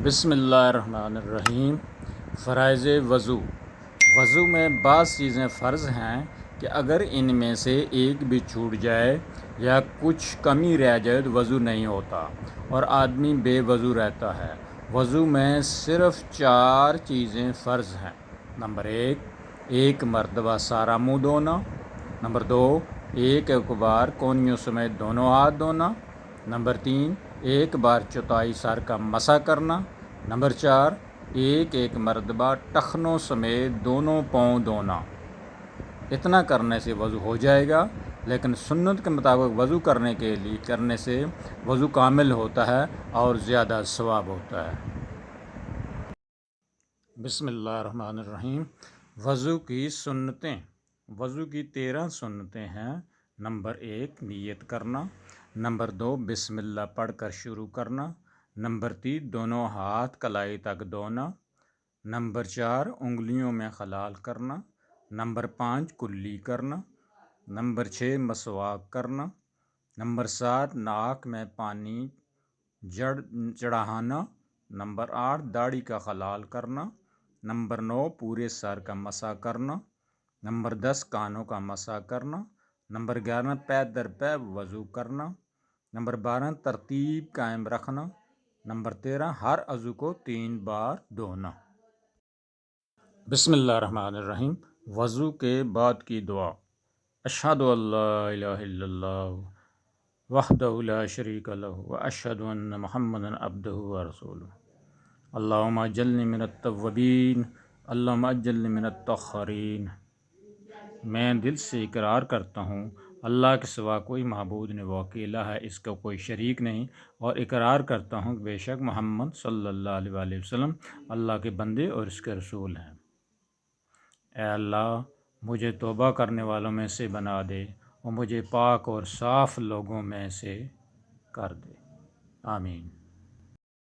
بسم اللہ الرحمن الرحیم۔ فرائض وضو۔ وضو میں بعض چیزیں فرض ہیں کہ اگر ان میں سے ایک بھی چھوٹ جائے یا کچھ کمی رہ جائے تو وضو نہیں ہوتا اور آدمی بے وضو رہتا ہے۔ وضو میں صرف 4 چیزیں فرض ہیں۔ نمبر 1 مرتبہ سارا منہ دھونا۔ نمبر 2 ایک بار کونیوں سمیت دونوں ہاتھ دھونا۔ نمبر 3 ایک بار چوتھائی سر کا مسح کرنا۔ نمبر 4 ایک مرتبہ ٹخنوں سمیت دونوں پاؤں دھونا۔ اتنا کرنے سے وضو ہو جائے گا، لیکن سنت کے مطابق وضو کرنے سے وضو کامل ہوتا ہے اور زیادہ ثواب ہوتا ہے۔ بسم اللہ الرحمن الرحیم۔ وضو کی سنتیں۔ وضو کی 13 سنتیں ہیں۔ نمبر 1 نیت کرنا۔ نمبر 2 بسم اللہ پڑھ کر شروع کرنا۔ نمبر 3 دونوں ہاتھ کلائی تک دھونا۔ نمبر 4 انگلیوں میں خلال کرنا۔ نمبر 5 کلی کرنا۔ نمبر 6 مسواک کرنا۔ نمبر 7 ناک میں پانی چڑھانا۔ نمبر 8 داڑھی کا خلال کرنا۔ نمبر 9 پورے سر کا مسح کرنا۔ نمبر 10 کانوں کا مسح کرنا۔ نمبر 11 پے در پے وضو کرنا۔ نمبر 12 ترتیب قائم رکھنا۔ نمبر 13 ہر عضو کو 3 بار دھونا۔ بسم اللہ الرحمن الرحیم۔ وضو کے بعد کی دعا۔ اشہد ان لا الہ الا اللہ وحدہ لا شریک لہ واشہد ان محمدا عبدہ ورسولہ۔ اللہم اجعلنی من التوابین اللہم اجعلنی من الطاہرین۔ میں دل سے اقرار کرتا ہوں اللہ کے سوا کوئی معبود نہیں، وہ اکیلا ہے، اس کا کوئی شریک نہیں، اور اقرار کرتا ہوں کہ بے شک محمد صلی اللہ علیہ وآلہ وسلم اللہ کے بندے اور اس کے رسول ہیں۔ اے اللہ مجھے توبہ کرنے والوں میں سے بنا دے اور مجھے پاک اور صاف لوگوں میں سے کر دے۔ آمین۔